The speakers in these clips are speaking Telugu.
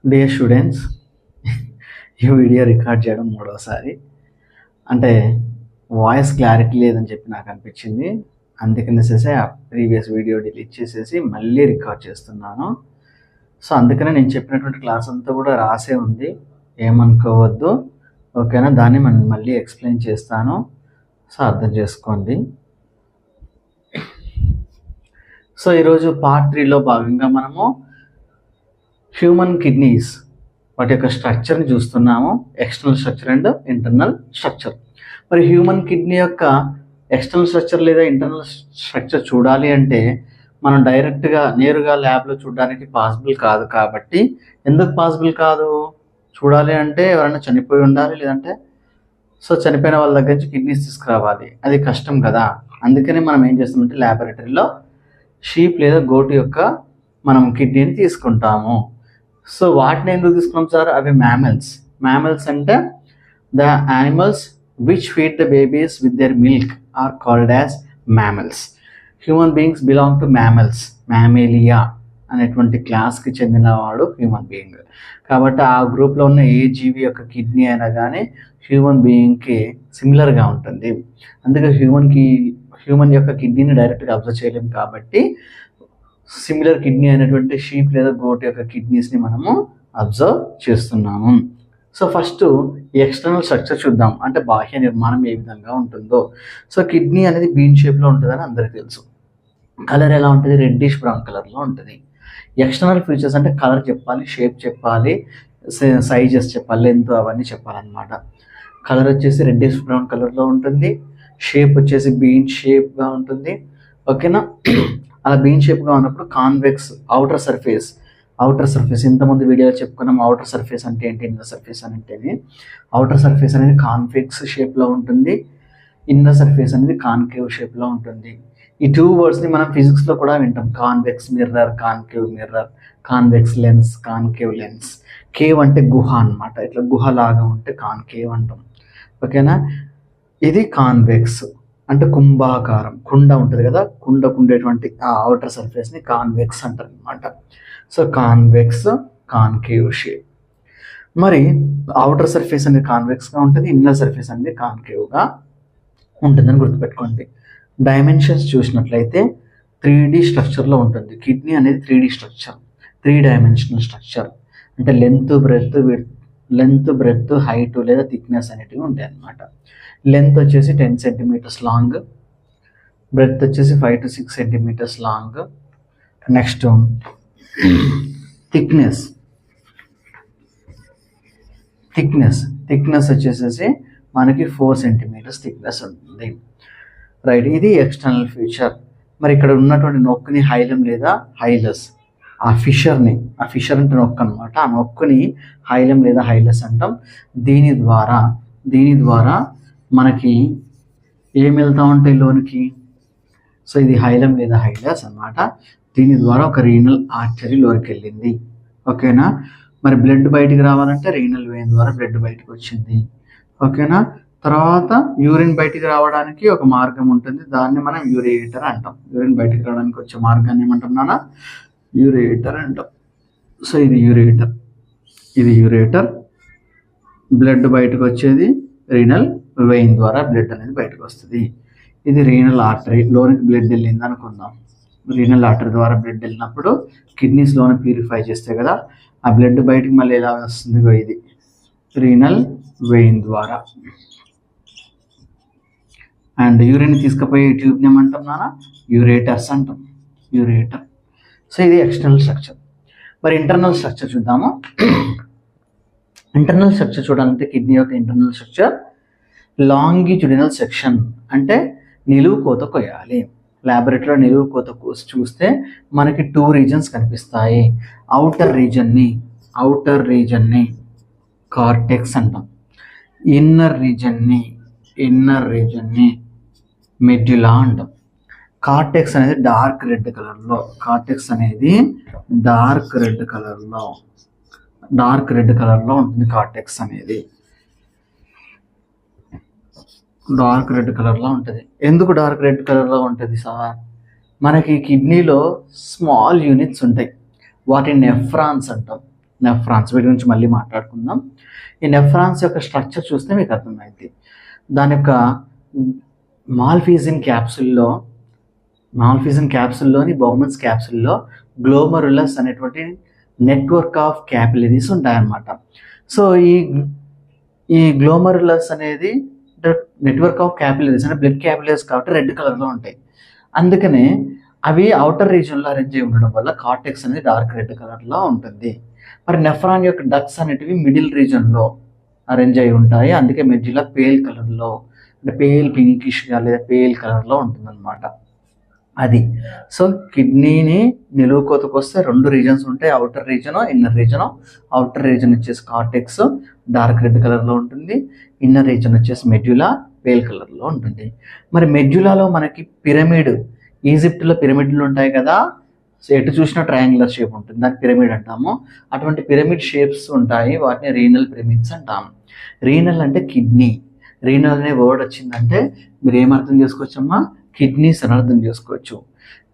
డియర్ స్టూడెంట్స్, ఈ వీడియో రికార్డ్ చేయడం మూడోసారి. అంటే వాయిస్ క్లారిటీ లేదని చెప్పి నాకు అనిపించింది. అందుకనేసేసి ఆ ప్రీవియస్ వీడియో డిలీట్ చేసేసి మళ్ళీ రికార్డ్ చేస్తున్నాను. సో అందుకనే నేను చెప్పినటువంటి క్లాస్ అంతా కూడా రాసే ఉంది, ఏమనుకోవద్దు, ఓకేనా? దాన్ని మనం మళ్ళీ ఎక్స్ప్లెయిన్ చేస్తాను, సో అర్థం చేసుకోండి. సో ఈరోజు పార్ట్ 3లో భాగంగా మనము హ్యూమన్ కిడ్నీస్ వాటి యొక్క స్ట్రక్చర్ని చూస్తున్నాము, external structure and internal structure. మరి హ్యూమన్ కిడ్నీ యొక్క ఎక్స్టర్నల్ స్ట్రక్చర్ లేదా ఇంటర్నల్ స్ట్రక్చర్ చూడాలి అంటే మనం డైరెక్ట్గా నేరుగా ల్యాబ్లో చూడడానికి పాసిబుల్ కాదు. కాబట్టి ఎందుకు పాసిబుల్ కాదు? చూడాలి అంటే ఎవరైనా చనిపోయి ఉండాలి, లేదంటే సో చనిపోయిన వాళ్ళ దగ్గర నుంచి కిడ్నీస్ తీసుకురావాలి, అది కష్టం కదా. అందుకని మనం ఏం చేస్తామంటే ల్యాబొరేటరీలో షీప్ లేదా గోటు యొక్క మనం కిడ్నీని తీసుకుంటాము. సో వాటిని ఎందుకు తీసుకున్నాం సార్? అవి మ్యామల్స్ అంటే the animals which feed the babies with their milk are called as mammals. Human beings belong to mammals, mammalia అనేటువంటి క్లాస్కి చెందినవాడు హ్యూమన్ బీయింగ్. కాబట్టి ఆ గ్రూప్లో ఉన్న ఏ జీవి యొక్క కిడ్నీ అయినా కానీ హ్యూమన్ బీయింగ్కి సిమిలర్గా ఉంటుంది. అందుకే హ్యూమన్ యొక్క కిడ్నీని డైరెక్ట్గా అబ్జర్వ్ చేయలేము. కాబట్టి సిమిలర్ కిడ్నీ అయినటువంటి షీప్ లేదా గోట్ యొక్క కిడ్నీస్ని మనము అబ్జర్వ్ చేస్తున్నాము. సో ఫస్ట్ ఎక్స్టర్నల్ స్ట్రక్చర్ చూద్దాం, అంటే బాహ్య నిర్మాణం ఏ విధంగా ఉంటుందో. సో కిడ్నీ అనేది బీన్ షేప్లో ఉంటుందని అందరికీ తెలుసు. కలర్ ఎలా ఉంటుంది? రెడ్డిష్ బ్రౌన్ కలర్లో ఉంటుంది. ఎక్స్టర్నల్ ఫీచర్స్ అంటే కలర్ చెప్పాలి, షేప్ చెప్పాలి, సైజెస్ చెప్పాలి, లెంత్ అవన్నీ చెప్పాలన్నమాట. కలర్ వచ్చేసి రెడ్డిష్ బ్రౌన్ కలర్లో ఉంటుంది, షేప్ వచ్చేసి బీన్ షేప్గా ఉంటుంది, ఓకేనా? అలా బీన్ షేప్గా ఉన్నప్పుడు కాన్వెక్స్ అవుటర్ సర్ఫేస్ ఇంతకుముందు వీడియోలో చెప్పుకున్నాం. అవుటర్ సర్ఫేస్ అంటే ఏంటి, ఇన్నర్ సర్ఫేస్ అంటేనే. అవుటర్ సర్ఫేస్ అనేది కాన్వెక్స్ షేప్లో ఉంటుంది, ఇన్నర్ సర్ఫేస్ అనేది కాన్కేవ్ షేప్లో ఉంటుంది. ఈ 2 వర్డ్స్ని మనం ఫిజిక్స్లో కూడా వింటాం. Convex mirror, concave mirror, convex lens, concave lens. Cave అంటే గుహ అనమాట, ఇట్లా గుహలాగా ఉంటే కాన్కేవ్ అంటాం, ఓకేనా? ఇది కాన్వెక్స్ అంటే కుంభాకారం, కుండ ఉంటుంది కదా, కుండకు ఉండేటువంటి ఆ అవుటర్ సర్ఫేస్ని కాన్వెక్స్ అంటారు అనమాట. So convex, concave shape. మరి అవుటర్ సర్ఫేస్ అనేది కాన్వెక్స్గా ఉంటుంది, ఇన్నర్ సర్ఫేస్ అనేది కాన్కేవ్గా ఉంటుందని గుర్తుపెట్టుకోండి. డైమెన్షన్స్ చూసినట్లయితే 3D స్ట్రక్చర్లో ఉంటుంది. కిడ్నీ అనేది 3D స్ట్రక్చర్, 3 డైమెన్షనల్ స్ట్రక్చర్. అంటే లెంత్, బ్రెడ్త్, హైట్ లేదా థిక్నెస్ అనేటివి ఉంటాయి అన్నమాట. లెంత్ వచ్చేసి 10 సెంటీమీటర్స్ లాంగ్, బ్రెడ్త్ వచ్చేసి 5 to 6 centimetres long. Next thickness వచ్చేసేసి మనకి 4 సెంటీమీటర్స్ థిక్నెస్ ఉంటుంది, రైట్? ఇది ఎక్స్టర్నల్ ఫీచర్. మరి ఇక్కడ ఉన్నటువంటి నొక్కుని హైలం లేదా హైలస్, ఆ ఫిషర్ అంటే నొక్కు అనమాట. ఆ నొక్కుని హైలం లేదా హైలస్ అంటాం. దీని ద్వారా మనకి ఏం వెళ్తూ ఉంటాయి లోనికి? సో ఇది హైలం లేదా హైలస్ అన్నమాట. దీని ద్వారా ఒక రీనల్ ఆర్టరీ లోనికి వెళ్ళింది, ఓకేనా? మరి బ్లడ్ బయటికి రావాలంటే రీనల్ వెయిన్ ద్వారా బ్లడ్ బయటకు వచ్చింది, ఓకేనా? తర్వాత యూరిన్ బయటికి రావడానికి ఒక మార్గం ఉంటుంది, దాన్ని మనం యూరేటర్ అంటాం. యూరిన్ బయటికి రావడానికి వచ్చే మార్గాన్ని ఏమంటున్నానా? యూరేటర్ అంటాం. సో ఇది యూరేటర్. బ్లడ్ బయటకు వచ్చేది రీనల్ వెయిన్ ద్వారా బ్లడ్ అనేది బయటకు వస్తుంది. ఇది రీనల్ ఆర్టరీ, లోనికి బ్లడ్ వెళ్ళింది అనుకుందాం. రీనల్ ఆర్టరీ ద్వారా బ్లడ్ వెళ్ళినప్పుడు కిడ్నీస్ లోన ప్యూరిఫై చేస్తే కదా ఆ బ్లడ్ బయటికి మళ్ళీ ఎలా వస్తుంది? ఇది రీనల్ వెయిన్ ద్వారా. అండ్ యూరిన్ తీసుకుపోయే ట్యూబ్ని ఏమంటాం నానా? యూరేటర్స్ అంటాం, యూరేటర్. సో ఇది ఎక్స్టర్నల్ స్ట్రక్చర్. మరి ఇంటర్నల్ స్ట్రక్చర్ చూద్దాము. ఇంటర్నల్ స్ట్రక్చర్ చూడాలంటే కిడ్నీ యొక్క ఇంటర్నల్ స్ట్రక్చర్ లాంగిట్యూడినల్ సెక్షన్, అంటే నిలువు కోత కొయ్యాలి. ల్యాబొరేటరీలో నిలువు కోత కోసి చూస్తే మనకి 2 రీజన్స్ కనిపిస్తాయి. అవుటర్ రీజన్ని కార్టెక్స్ అంటాం, ఇన్నర్ రీజన్ని మెడ్యులా అంటాం. కార్టెక్స్ అనేది డార్క్ రెడ్ కలర్లో ఉంటుంది. కార్టెక్స్ అనేది డార్క్ రెడ్ కలర్లో ఉంటుంది. ఎందుకు డార్క్ రెడ్ కలర్లో ఉంటుంది సార్? మనకి కిడ్నీలో స్మాల్ యూనిట్స్ ఉంటాయి, వాటిని నెఫ్రాన్స్ అంటాం. నెఫ్రాన్స్, వీటి గురించి మళ్ళీ మాట్లాడుకుందాం. ఈ నెఫ్రాన్స్ యొక్క స్ట్రక్చర్ చూస్తే మీకు అర్థమైంది. దాని యొక్క మాల్ఫీజిన్ క్యాప్సుల్లోని బౌమన్స్ క్యాప్సుల్లో గ్లోమరులస్ అనేటువంటి నెట్వర్క్ ఆఫ్ క్యాపిలరీస్ ఉంటాయన్నమాట. సో ఈ గ్లోమరులస్ అనేది నెట్వర్క్ ఆఫ్ క్యాపిలరీస్ అంటే బ్లడ్ క్యాపిలరీస్ కాబట్టి రెడ్ కలర్లో ఉంటాయి. అందుకనే అవి అవుటర్ రీజియన్లో అరేంజ్ అయి ఉండడం వల్ల కార్టెక్స్ అనేది డార్క్ రెడ్ కలర్లో ఉంటుంది. మరి నెఫ్రాన్ యొక్క డక్ట్స్ అనేటివి మిడిల్ రీజియన్లో అరేంజ్ అయి ఉంటాయి. అందుకే మెడ్యులా పేల్ కలర్లో అంటే పేల్ పింకిష్గా లేదా పేల్ కలర్లో ఉంటుందన్నమాట. అది సో కిడ్నీని నిలువుకోతకు వస్తే 2 రీజన్స్ ఉంటాయి, outer reason, inner reason. Outer region వచ్చేసి కార్టెక్స్ డార్క్ రెడ్ కలర్లో ఉంటుంది, ఇన్నర్ రీజన్ వచ్చేసి మెడ్యులా పేల్ కలర్లో ఉంటుంది. మరి మెడ్యులాలో మనకి పిరమిడ్, ఈజిప్ట్లో పిరమిడ్లు ఉంటాయి కదా, సో ఎటు చూసినా ట్రయాంగులర్ షేప్ ఉంటుంది, దాన్ని పిరమిడ్ అంటాము. అటువంటి పిరమిడ్ షేప్స్ ఉంటాయి, వాటిని రీనల్ పిరమిడ్స్ అంటాము. రీనల్ అంటే కిడ్నీ. రీనల్ అనే వర్డ్ వచ్చిందంటే మీరు ఏమర్థం చేసుకోవచ్చమ్మా, కిడ్నీస్ అని అర్థం చేసుకోవచ్చు.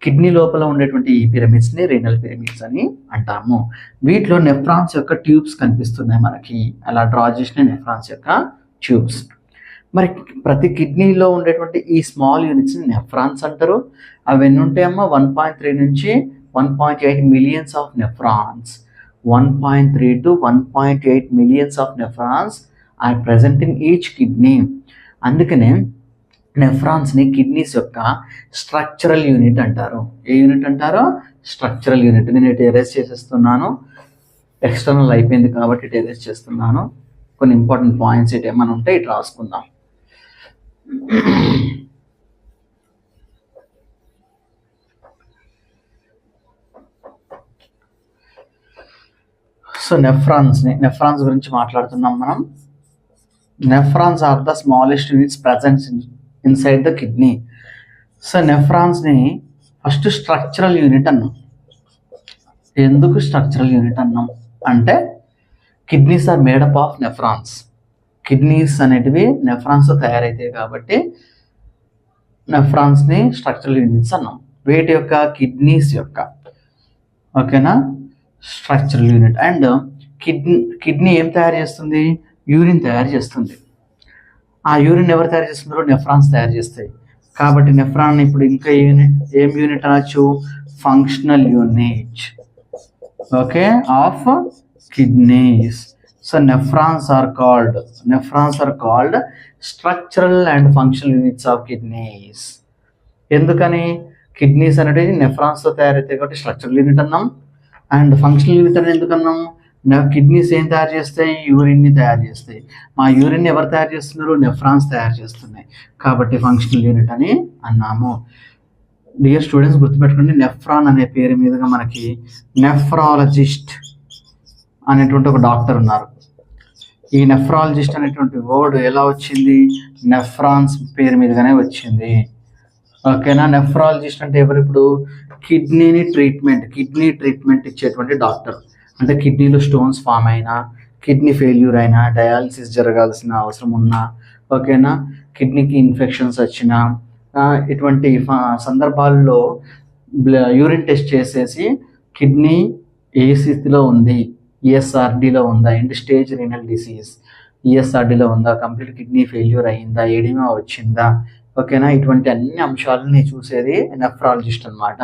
కిడ్నీ లోపల ఉండేటువంటి ఈ పిరమిడ్స్ని రీనల్ పిరమిడ్స్ అని అంటాము. వీటిలో నెఫ్రాన్స్ యొక్క ట్యూబ్స్ కనిపిస్తున్నాయి మనకి, అలా డ్రా చేసిన నెఫ్రాన్స్ యొక్క ట్యూబ్స్. మరి ప్రతి కిడ్నీలో ఉండేటువంటి ఈ స్మాల్ యూనిట్స్ని నెఫ్రాన్స్ అంటారు. అవి ఎన్ని ఉంటాయమ్మా, 1.3 నుంచి 1.8 millions of nephrons. 1.3 to 1.8 millions of nephrons are present in each kidney. అందుకనే నెఫ్రాన్స్ని కిడ్నీస్ యొక్క స్ట్రక్చరల్ యూనిట్ అంటారు. ఏ యూనిట్ అంటారో, స్ట్రక్చరల్ యూనిట్. నేను ఇటు ఎరేజ్ చేసేస్తున్నాను, ఎక్స్టర్నల్ అయిపోయింది కాబట్టి ఇటు ఎరేజ్ చేస్తున్నాను. కొన్ని ఇంపార్టెంట్ పాయింట్స్ ఇటు ఏమైనా ఉంటే ఇటు రాసుకుందాం. సో నెఫ్రాన్స్ గురించి మాట్లాడుతున్నాం మనం. Nephrons are the smallest units presents inside the kidney. So నెఫ్రాన్స్ని ఫస్ట్ స్ట్రక్చరల్ యూనిట్ అన్నాం. ఎందుకు స్ట్రక్చరల్ యూనిట్ అన్నాం అంటే kidneys are made up of nephrons. కిడ్నీస్ అనేటివి నెఫ్రాన్స్తో తయారైతాయి కాబట్టి నెఫ్రాన్స్ని స్ట్రక్చరల్ యూనిట్స్ అన్నాం. వీటి యొక్క కిడ్నీస్ యొక్క ఓకేనా స్ట్రక్చరల్ యూనిట్. అండ్ కిడ్నీ ఏం తయారు చేస్తుంది, యూరిన్ తయారు చేస్తుంది. ఆ యూరిన్ ఎవరు తయారు చేస్తున్నారో, నెఫ్రాన్స్ తయారు చేస్తాయి. కాబట్టి నెఫ్రాన్ ఇప్పుడు ఇంకా ఏం యూనిట్ అనొచ్చు, functional unit okay of kidneys. So nephrons are called structural and functional units of kidneys. ఎందుకని, కిడ్నీస్ అనేవి నెఫ్రాన్స్తో తయారైతాయి కాబట్టి స్ట్రక్చరల్ యూనిట్ అన్నాం. అండ్ ఫంక్షనల్ యూనిట్ అని ఎందుకన్నాం, కిడ్నీస్ ఏం తయారు చేస్తాయి, యూరిన్ని తయారు చేస్తాయి. మా యూరిన్ ఎవరు తయారు చేస్తున్నారు, నెఫ్రాన్స్ తయారు చేస్తున్నాయి కాబట్టి ఫంక్షనల్ యూనిట్ అని అన్నాము. డియర్ స్టూడెంట్స్ గుర్తుపెట్టుకోండి, నెఫ్రాన్ అనే పేరు మీదుగా మనకి నెఫ్రాలజిస్ట్ అనేటువంటి ఒక డాక్టర్ ఉన్నారు. ఈ నెఫ్రాలజిస్ట్ అనేటువంటి వర్డ్ ఎలా వచ్చింది, నెఫ్రాన్స్ పేరు మీదుగానే వచ్చింది. ఓకేనా, నెఫ్రాలజిస్ట్ అంటే ఎవరు, ఇప్పుడు కిడ్నీ ట్రీట్మెంట్ ఇచ్చేటువంటి డాక్టర్. అంటే కిడ్నీలో స్టోన్స్ ఫామ్ అయినా, కిడ్నీ ఫెయిల్యూర్ అయినా, డయాలసిస్ జరగాల్సిన అవసరం ఉన్నా, ఓకేనా, కిడ్నీకి ఇన్ఫెక్షన్స్ వచ్చినా, ఇటువంటి సందర్భాల్లో యూరిన్ టెస్ట్ చేసేసి కిడ్నీ ఏ స్థితిలో ఉంది, ఈఎస్ఆర్డీలో ఉందా, ఎండ్ స్టేజ్ రీనల్ డిసీజ్ ఈఎస్ఆర్డీలో ఉందా, కంప్లీట్ కిడ్నీ ఫెయిల్యూర్ అయ్యిందా, ఎడిమా వచ్చిందా, ఓకేనా, ఇటువంటి అన్ని అంశాలని చూసేది నెఫ్రాలజిస్ట్ అనమాట.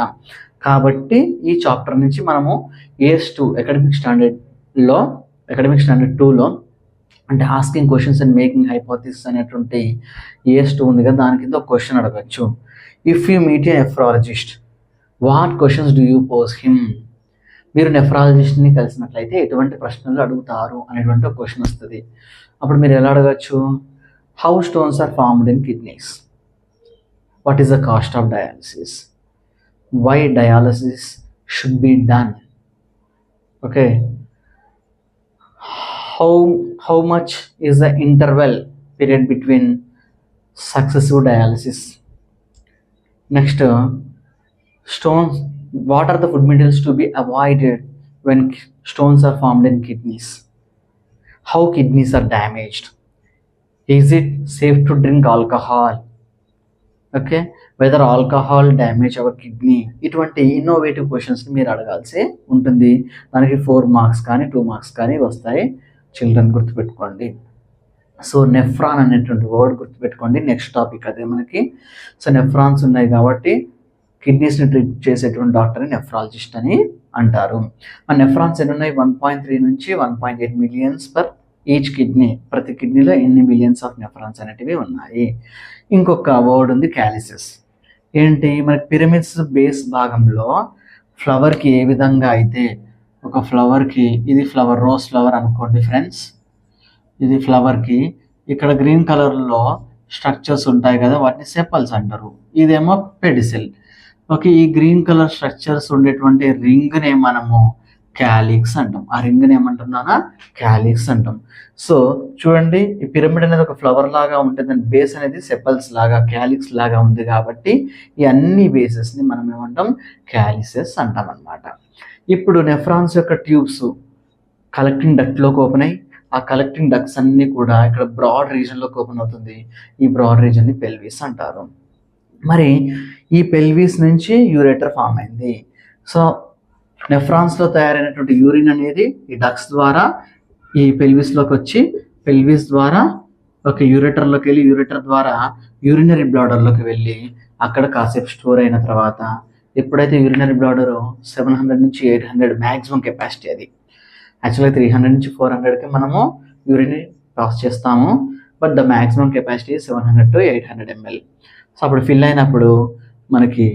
కాబట్టి ఈ చాప్టర్ నుంచి మనము AS2 అకాడమిక్ స్టాండర్డ్ 2లో అంటే asking questions and making hypothesis అనేటువంటి AS2 ఉంది కదా, దాని కింద ఒక క్వశ్చన్ అడగచ్చు. If you meet A nephrologist, what questions do you pose him? మీరు నెఫ్రాలజిస్ట్ని కలిసినట్లయితే ఎటువంటి ప్రశ్నలు అడుగుతారు అనేటువంటి ఒక క్వశ్చన్ వస్తుంది. అప్పుడు మీరు ఎలా అడగచ్చు, how stones are formed in kidneys, what is the cost of dialysis, why dialysis should be done, okay, how much is the interval period between successive dialysis. Next, stones, what are the food materials to be avoided when stones are formed in kidneys, how kidneys are damaged, is it safe to drink alcohol, okay, whether alcohol damage our kidney, ఇటువంటి ఇన్నోవేటివ్ క్వశ్చన్స్ని మీరు అడగాల్సి ఉంటుంది. దానికి 4 మార్క్స్ కానీ 2 మార్క్స్ కానీ వస్తాయి. చిల్డ్రన్ గుర్తుపెట్టుకోండి. సో నెఫ్రాన్ అనేటువంటి వర్డ్ గుర్తుపెట్టుకోండి. నెక్స్ట్ టాపిక్ అదే మనకి. సో నెఫ్రాన్స్ ఉన్నాయి కాబట్టి కిడ్నీస్ని ట్రీట్ చేసేటువంటి డాక్టర్ని నెఫ్రాలజిస్ట్ అని అంటారు. ఆ నెఫ్రాన్స్ ఎన్ని ఉన్నాయి? 1.3 నుంచి 1.8 మిలియన్స్ పర్ ఈచ్ కిడ్నీ. ప్రతి కిడ్నీలో ఎన్ని మిలియన్స్ ఆఫ్ నెఫ్రాన్స్ అనేటివి ఉన్నాయి. ఇంకొక వర్డ్ ఉంది క్యాలిసిస్. ఏంటి? మనకి పిరమిడ్స్ బేస్ భాగంలో ఫ్లవర్కి ఏ విధంగా అయితే ఒక ఫ్లవర్కి, ఇది ఫ్లవర్, రోజ్ ఫ్లవర్ అనుకోండి ఫ్రెండ్స్, ఇది ఫ్లవర్కి ఇక్కడ గ్రీన్ కలర్లో స్ట్రక్చర్స్ ఉంటాయి కదా, వాటిని సెపల్స్ అంటారు. ఇదేమో పెడిసిల్. ఓకే, ఈ గ్రీన్ కలర్ స్ట్రక్చర్స్ ఉండేటువంటి రింగ్నే మనము క్యాలిక్స్ అంటాం. ఆ రింగ్ని ఏమంటున్నానా? క్యాలిక్స్ అంటాం. సో చూడండి, ఈ పిరమిడ్ అనేది ఒక ఫ్లవర్ లాగా ఉంటుంది, దాని బేస్ అనేది సెపల్స్ లాగా, క్యాలిక్స్ లాగా ఉంది కాబట్టి ఈ అన్ని బేసెస్ని మనం ఏమంటాం? క్యాలిసెస్ అంటాం అన్నమాట. ఇప్పుడు నెఫ్రాన్స్ యొక్క ట్యూబ్స్ కలెక్టింగ్ డక్ట్లోకి ఓపెన్ అయ్యి, ఆ కలెక్టింగ్ డక్ట్స్ అన్నీ కూడా ఇక్కడ బ్రాడ్ రీజన్లోకి ఓపెన్ అవుతుంది. ఈ బ్రాడ్ రీజన్ని పెల్విస్ అంటారు. మరి ఈ పెల్విస్ నుంచి యూరేటర్ ఫామ్ అయింది. సో నెఫ్రాన్స్లో తయారైనటువంటి యూరిన్ అనేది ఈ డక్స్ ద్వారా ఈ పెల్విస్లోకి వచ్చి, పెల్విస్ ద్వారా ఒక యూరేటర్లోకి వెళ్ళి, యూరేటర్ ద్వారా యూరినరీ బ్లాడర్లోకి వెళ్ళి అక్కడ కాసేపు స్టోర్ అయిన తర్వాత, ఎప్పుడైతే యూరినరీ బ్లాడరు 700 నుంచి 800 మ్యాక్సిమం కెపాసిటీ, అది యాక్చువల్గా 300 నుంచి 400కి మనము యూరిన్ పాస్ చేస్తాము, but the maximum capacity 700 to 800 ml. So అప్పుడు ఫిల్ అయినప్పుడు మనకి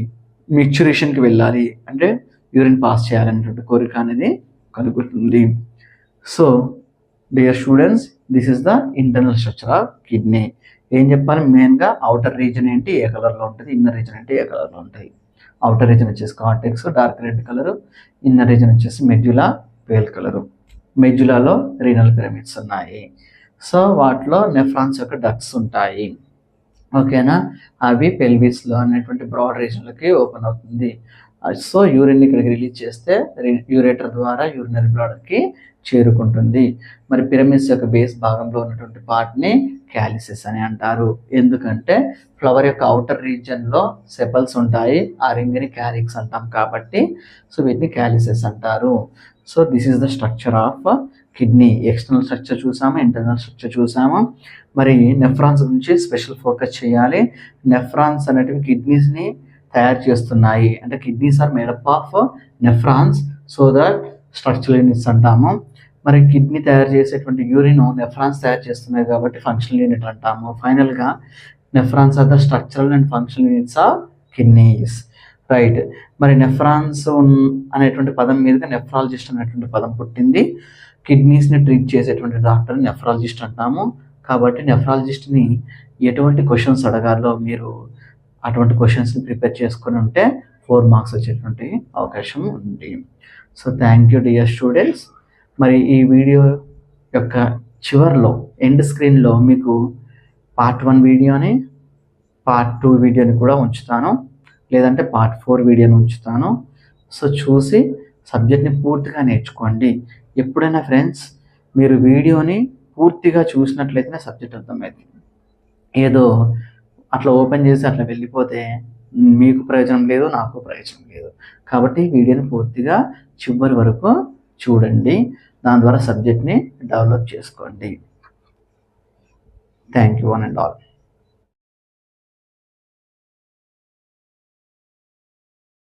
మిక్చురేషన్కి వెళ్ళాలి, అంటే యూరిన్ పాస్ చేయాలనేటువంటి కోరిక అనేది కలుగుతుంది. So dear students, this is the internal structure of kidney. ఏం చెప్పాలి? మెయిన్గా అవుటర్ రీజన్ ఏంటి? ఏ కలర్లో ఉంటుంది. ఇన్నర్ రీజన్ ఏంటి? ఏ కలర్లో ఉంటుంది. అవుటర్ రీజన్ వచ్చేసి cortex, dark red colour. Inner region వచ్చేసి మెడ్యులా, పేల్ కలరు. మెడ్యులాలో రీనల్ పిరమిడ్స్ ఉన్నాయి. సో వాటిలో నెఫ్రాన్స్ యొక్క డక్ట్స్ ఉంటాయి. ఓకేనా? అవి పెల్విస్లో అనేటువంటి బ్రాడ్ రీజన్లోకి ఓపెన్ అవుతుంది. సో యూరిన్ ఇక్కడికి రిలీజ్ చేస్తే యూరేటర్ ద్వారా యూరినరీ బ్లాడర్కి చేరుకుంటుంది. మరి పిరమిడ్స్ యొక్క బేస్ భాగంలో ఉన్నటువంటి పార్ట్ని క్యాలిసెస్ అని అంటారు. ఎందుకంటే ఫ్లవర్ యొక్క అవుటర్ రీజియన్లో సెపల్స్ ఉంటాయి, ఆ రింగ్ని క్యాలిక్స్ అంటాం కాబట్టి సో వీటిని క్యాలిసెస్ అంటారు. So this is the structure of kidney. External structure చూసాము, ఇంటర్నల్ స్ట్రక్చర్ చూసాము. మరి నెఫ్రాన్స్ గురించి స్పెషల్ ఫోకస్ చేయాలి. నెఫ్రాన్స్ అనేటివి కిడ్నీస్ని తయారు చేస్తున్నాయి, అంటే kidneys are made up of nephrons, so that structural units అంటాము. మరి కిడ్నీ తయారు చేసేటువంటి యూరిన్ నెఫ్రాన్స్ తయారు చేస్తున్నాయి కాబట్టి ఫంక్షనల్ యూనిట్ అంటాము. ఫైనల్గా nephrons are the structural and functional units of kidneys. Right. మరి నెఫ్రాన్స్ అనేటువంటి పదం మీదుగా నెఫ్రాలజిస్ట్ అనేటువంటి పదం పుట్టింది. కిడ్నీస్ని ట్రీట్ చేసేటువంటి డాక్టర్ నెఫ్రాలజిస్ట్ అంటాము. కాబట్టి నెఫ్రాలజిస్ట్ని ఎటువంటి క్వశ్చన్స్ అడగాలో మీరు అటువంటి క్వశ్చన్స్ని ప్రిపేర్ చేసుకొని ఉంటే 4 మార్క్స్ వచ్చేటువంటి అవకాశం ఉంది. So thank you dear students. మరి ఈ వీడియో యొక్క చివర్లో ఎండ్ స్క్రీన్లో మీకు పార్ట్ 1 వీడియోని, పార్ట్ 2 వీడియోని కూడా ఉంచుతాను, లేదంటే పార్ట్ 4 వీడియోని ఉంచుతాను. సో చూసి సబ్జెక్ట్ని పూర్తిగా నేర్చుకోండి. ఎప్పుడైనా ఫ్రెండ్స్ మీరు వీడియోని పూర్తిగా చూసినట్లయితే సబ్జెక్ట్ అర్థమవుతుంది. ఏదో అట్లా ఓపెన్ చేసి అట్లా వెళ్ళిపోతే మీకు ప్రయోజనం లేదు, నాకు ప్రయోజనం లేదు. కాబట్టి వీడియోని పూర్తిగా చివరి వరకు చూడండి, దాని ద్వారా సబ్జెక్ట్ని డెవలప్ చేసుకోండి. Thank you one and all.